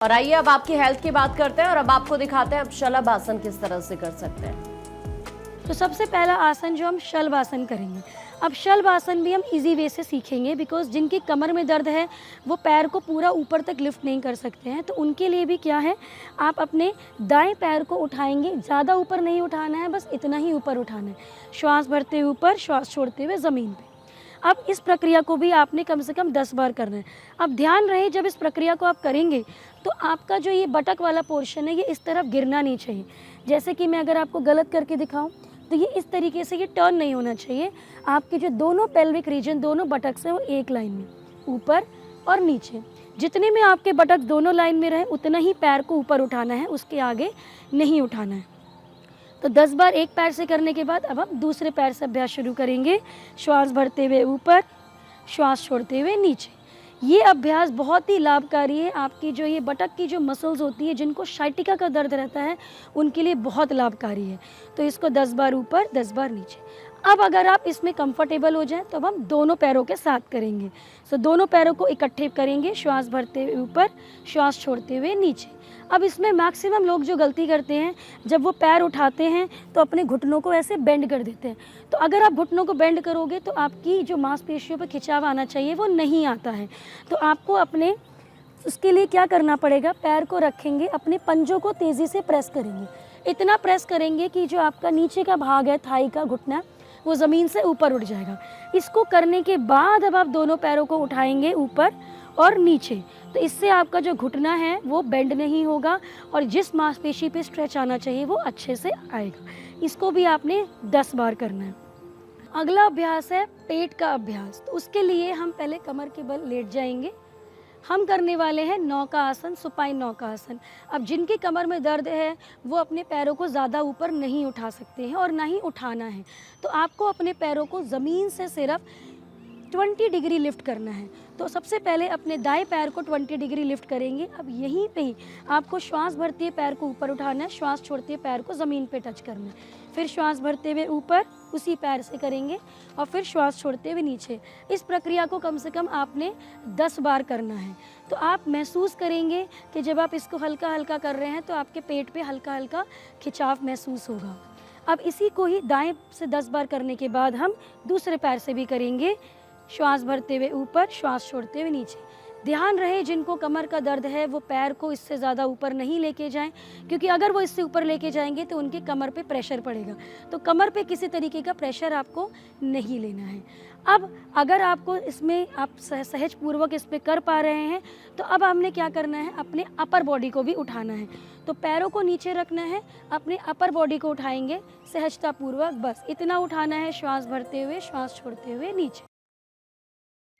और आइए अब आपकी हेल्थ की बात करते हैं और अब आपको दिखाते हैं अब शलभ आसन किस तरह से कर सकते हैं। तो सबसे पहला आसन जो हम शलभ आसन करेंगे। अब शलभ आसन भी हम इजी वे से सीखेंगे बिकॉज जिनकी कमर में दर्द है वो पैर को पूरा ऊपर तक लिफ्ट नहीं कर सकते हैं, तो उनके लिए भी क्या है, आप अपने दाएं पैर को उठाएंगे, ज़्यादा ऊपर नहीं उठाना है, बस इतना ही ऊपर उठाना है। श्वास भरते हुए ऊपर, श्वास छोड़ते हुए ज़मीन पे। अब इस प्रक्रिया को भी आपने कम से कम 10 बार करना है। अब ध्यान रहे जब इस प्रक्रिया को आप करेंगे तो आपका जो ये बटक वाला पोर्शन है ये इस तरफ गिरना नहीं चाहिए। जैसे कि मैं अगर आपको गलत करके दिखाऊं तो ये इस तरीके से ये टर्न नहीं होना चाहिए। आपके जो दोनों पेल्विक रीजन, दोनों बटक्स हैं वो एक लाइन में, ऊपर और नीचे। जितने में आपके बटक दोनों लाइन में रहे उतना ही पैर को ऊपर उठाना है, उसके आगे नहीं उठाना है। तो 10 बार एक पैर से करने के बाद अब हम दूसरे पैर से अभ्यास शुरू करेंगे। श्वास भरते हुए ऊपर, श्वास छोड़ते हुए नीचे। ये अभ्यास बहुत ही लाभकारी है। आपकी जो ये बटक की जो मसल्स होती है, जिनको साइटिका का दर्द रहता है, उनके लिए बहुत लाभकारी है। तो इसको 10 बार ऊपर, 10 बार नीचे। अब अगर आप इसमें कंफर्टेबल हो जाएं तो अब हम दोनों पैरों के साथ करेंगे। सो दोनों पैरों को इकट्ठे करेंगे, श्वास भरते हुए ऊपर, श्वास छोड़ते हुए नीचे। अब इसमें मैक्सिमम लोग जो गलती करते हैं, जब वो पैर उठाते हैं तो अपने घुटनों को ऐसे बेंड कर देते हैं। तो अगर आप घुटनों को बेंड करोगे तो आपकी जो मांसपेशियों पर खिंचाव आना चाहिए वो नहीं आता है। तो आपको अपने उसके लिए क्या करना पड़ेगा, पैर को रखेंगे, अपने पंजों को तेज़ी से प्रेस करेंगे। इतना प्रेस करेंगे कि जो आपका नीचे का भाग है, थाई का घुटना, वो ज़मीन से ऊपर उठ जाएगा। इसको करने के बाद अब आप दोनों पैरों को उठाएंगे ऊपर और नीचे। तो इससे आपका जो घुटना है वो बेंड नहीं होगा और जिस मांसपेशी पे स्ट्रेच आना चाहिए वो अच्छे से आएगा। इसको भी आपने 10 बार करना है। अगला अभ्यास है पेट का अभ्यास। तो उसके लिए हम पहले कमर के बल लेट जाएंगे। हम करने वाले हैं नौका आसन, सुपाइन नौका आसन। अब जिनकी कमर में दर्द है वो अपने पैरों को ज़्यादा ऊपर नहीं उठा सकते हैं और ना ही उठाना है। तो आपको अपने पैरों को ज़मीन से सिर्फ 20 डिग्री लिफ्ट करना है। तो सबसे पहले अपने दाएं पैर को 20 डिग्री लिफ्ट करेंगे। अब यहीं पे ही आपको श्वास भरते हुए पैर को ऊपर उठाना है, श्वास छोड़ते हुए पैर को ज़मीन पे टच करना है। फिर श्वास भरते हुए ऊपर उसी पैर से करेंगे और फिर श्वास छोड़ते हुए नीचे। इस प्रक्रिया को कम से कम आपने 10 बार करना है। तो आप महसूस करेंगे कि जब आप इसको हल्का हल्का कर रहे हैं तो आपके पेट पे हल्का हल्का खिंचाव महसूस होगा। अब इसी को ही दाएं से 10 बार करने के बाद हम दूसरे पैर से भी करेंगे। श्वास भरते हुए ऊपर, श्वास छोड़ते हुए नीचे। ध्यान रहे जिनको कमर का दर्द है वो पैर को इससे ज़्यादा ऊपर नहीं लेके जाएं, क्योंकि अगर वो इससे ऊपर लेके जाएंगे तो उनके कमर पे प्रेशर पड़ेगा। तो कमर पे किसी तरीके का प्रेशर आपको नहीं लेना है। अब अगर आपको इसमें आप सहज पूर्वक इस पर कर पा रहे हैं तो अब हमने क्या करना है, अपने अपर बॉडी को भी उठाना है। तो पैरों को नीचे रखना है, अपने अपर बॉडी को उठाएंगे सहजता पूर्वक, बस इतना उठाना है। श्वास भरते हुए, श्वास छोड़ते हुए नीचे।